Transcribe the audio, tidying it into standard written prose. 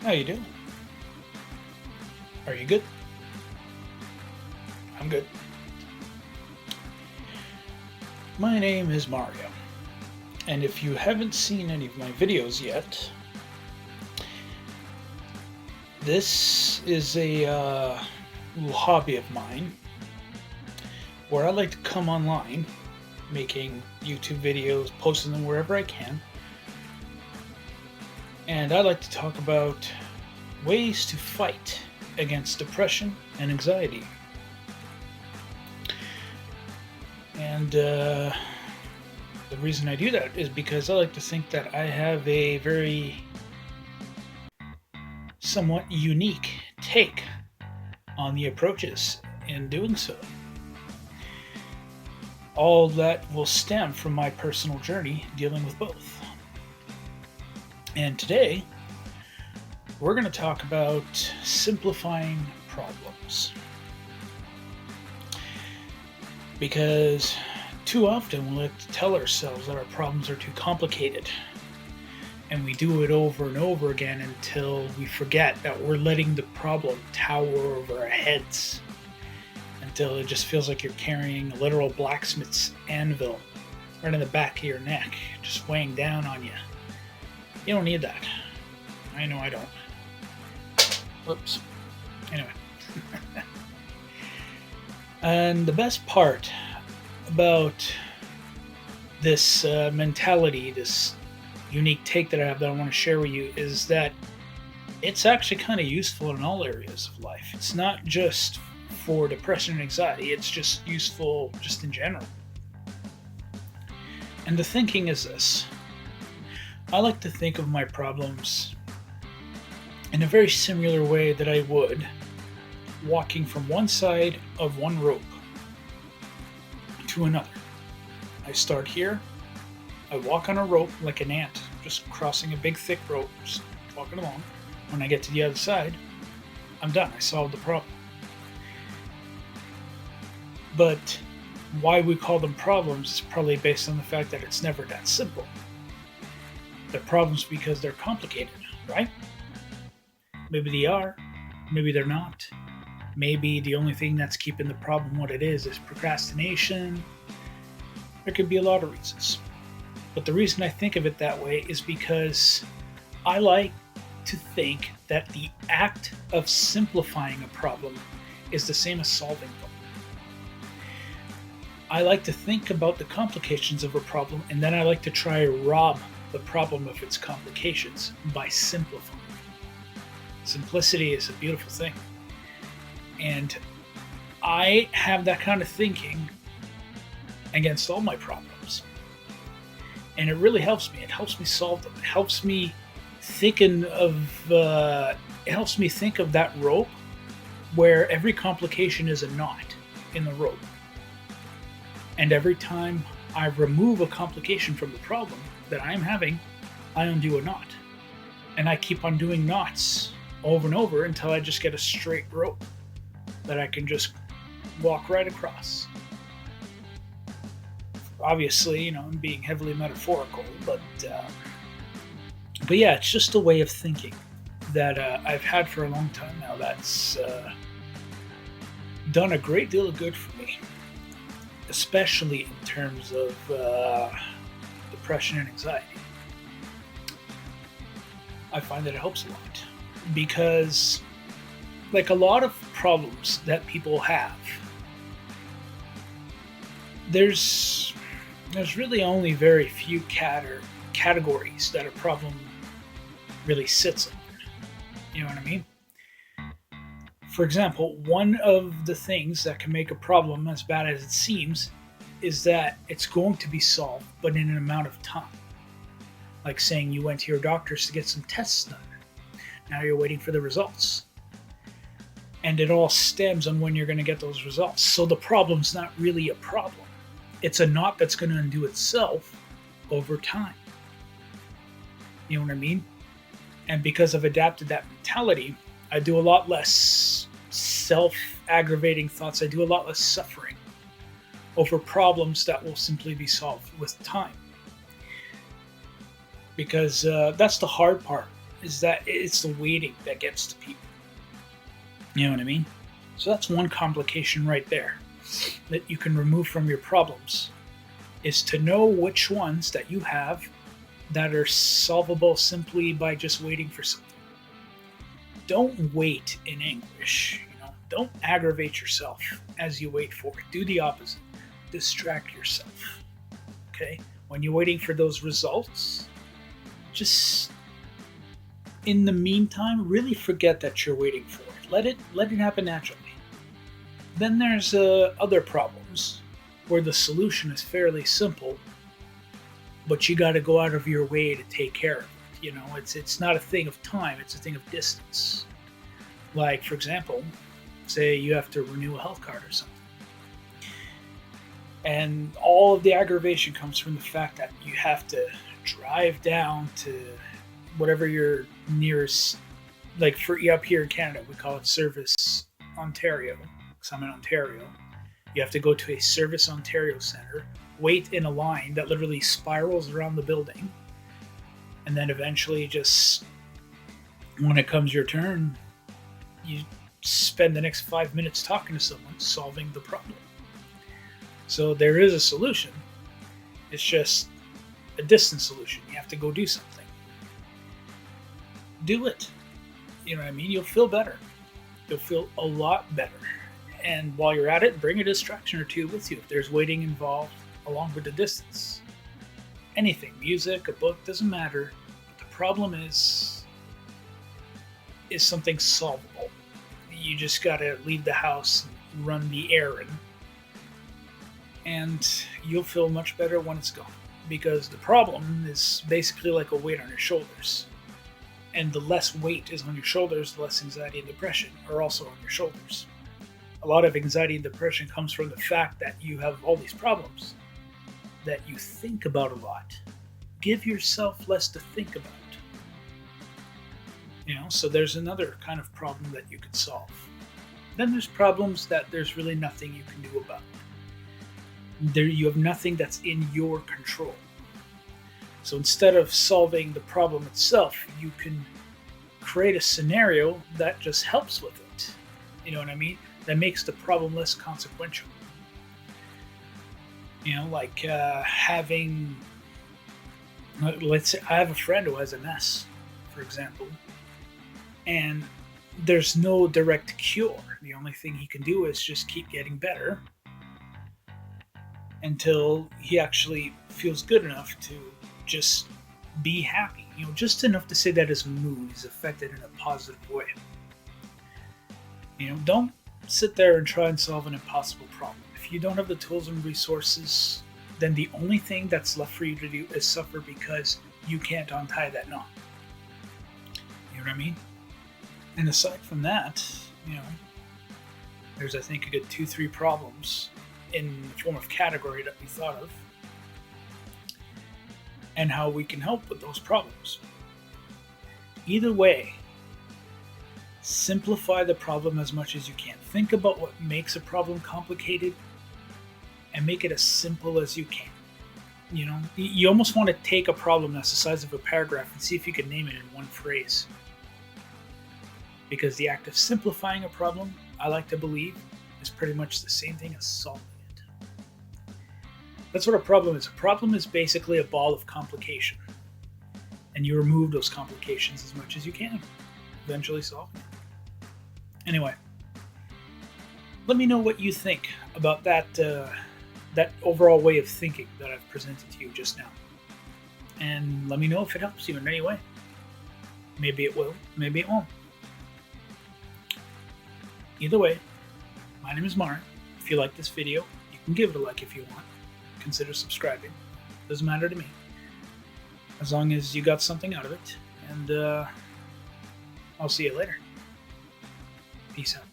How you doing? Are you good? I'm good. My name is Mario, and if you haven't seen any of my videos yet, this is a little hobby of mine where I like to come online, making YouTube videos, posting them wherever I can, and I like to talk about ways to fight against depression and anxiety. And the reason I do that is because I like to think that I have a very somewhat unique take on the approaches in doing so. All that will stem from my personal journey dealing with both. And today, we're going to talk about simplifying problems. Because too often we like to tell ourselves that our problems are too complicated. And we do it over and over again until we forget that we're letting the problem tower over our heads. Until it just feels like you're carrying a literal blacksmith's anvil right in the back of your neck, just weighing down on you. You don't need that. I know I don't. Whoops. Anyway. And the best part about this mentality, this unique take that I have that I want to share with you, is that it's actually kind of useful in all areas of life. It's not just for depression and anxiety, it's just useful just in general. And the thinking is this: I like to think of my problems in a very similar way that I would walking from one side of one rope to another. I start here, I walk on a rope like an ant, just crossing a big thick rope, just walking along. When I get to the other side, I'm done. I solved the problem. But why we call them problems is probably based on the fact that it's never that simple. They're problems because they're complicated, right? Maybe they are, maybe they're not. Maybe the only thing that's keeping the problem what it is procrastination. There could be a lot of reasons. But the reason I think of it that way is because I like to think that the act of simplifying a problem is the same as solving them. I like to think about the complications of a problem, and then I like to try to rob the problem of its complications by simplifying. Simplicity is a beautiful thing. And I have that kind of thinking against all my problems. And it really helps me. It helps me solve them. It helps me thinking of it helps me think of that rope where every complication is a knot in the rope. And every time I remove a complication from the problem that I am having, I undo a knot. And I keep on doing knots over and over until I just get a straight rope that I can just walk right across. Obviously, I'm being heavily metaphorical, but yeah, it's just a way of thinking that I've had for a long time now. That's done a great deal of good for me, especially in terms of depression and anxiety. I find that it helps a lot because, like a lot of problems that people have, there's really only very few categories that a problem really sits on. You know what I mean? For example, one of the things that can make a problem as bad as it seems is that it's going to be solved, but in an amount of time. Like saying you went to your doctor's to get some tests done. Now you're waiting for the results. And it all stems on when you're going to get those results. So the problem's not really a problem. It's a knot that's going to undo itself over time. You know what I mean? And because I've adapted that mentality, I do a lot less self-aggravating thoughts. I do a lot less suffering over problems that will simply be solved with time. Because that's the hard part is that it's the waiting that gets to people. You know what I mean? So that's one complication right there that you can remove from your problems, is to know which ones that you have that are solvable simply by just waiting for something. Don't wait in anguish. Don't aggravate yourself as you wait for it. Do the opposite. Distract yourself. Okay? When you're waiting for those results, just in the meantime, really forget that you're waiting for it. Let it happen naturally. Then there's other problems where the solution is fairly simple, but you got to go out of your way to take care of it. It's not a thing of time; it's a thing of distance. Like, for example, say you have to renew a health card or something, and all of the aggravation comes from the fact that you have to drive down to whatever your nearest, like for up here in Canada, we call it Service Ontario, because I'm in Ontario. You have to go to a Service Ontario center, wait in a line that literally spirals around the building, and then eventually just, when it comes your turn, you spend the next 5 minutes talking to someone, solving the problem. So there is a solution. It's just a distance solution. You have to go do something. Do it. You know what I mean? You'll feel better. You'll feel a lot better. And while you're at it, bring a distraction or two with you if there's waiting involved along with the distance. Anything, music, a book, doesn't matter. But the problem is something solvable. You just gotta leave the house and run the errand, and you'll feel much better when it's gone. Because the problem is basically like a weight on your shoulders. And the less weight is on your shoulders, the less anxiety and depression are also on your shoulders. A lot of anxiety and depression comes from the fact that you have all these problems that you think about a lot. Give yourself less to think about. So there's another kind of problem that you could solve. Then there's problems that there's really nothing you can do about. You have nothing that's in your control. So instead of solving the problem itself, you can create a scenario that just helps with it. You know what I mean? That makes the problem less consequential. Like having, let's say I have a friend who has MS, for example, and there's no direct cure. The only thing he can do is just keep getting better until he actually feels good enough to just be happy. Just enough to say that his mood is affected in a positive way. Don't sit there and try and solve an impossible problem. If you don't have the tools and resources, then the only thing that's left for you to do is suffer because you can't untie that knot. You know what I mean? And aside from that, there's, I think, a good 2-3 problems in the form of category that we thought of, and how we can help with those problems. Either way, simplify the problem as much as you can. Think about what makes a problem complicated and make it as simple as you can. You almost want to take a problem that's the size of a paragraph and see if you can name it in one phrase. Because the act of simplifying a problem, I like to believe, is pretty much the same thing as solving it. That's what a problem is. A problem is basically a ball of complication. And you remove those complications as much as you can, eventually solving it. Anyway, let me know what you think about that overall way of thinking that I've presented to you just now. And let me know if it helps you in any way. Maybe it will, maybe it won't. Either way, my name is Mara. If you like this video, you can give it a like if you want. Consider subscribing. Doesn't matter to me. As long as you got something out of it. And I'll see you later. Peace out.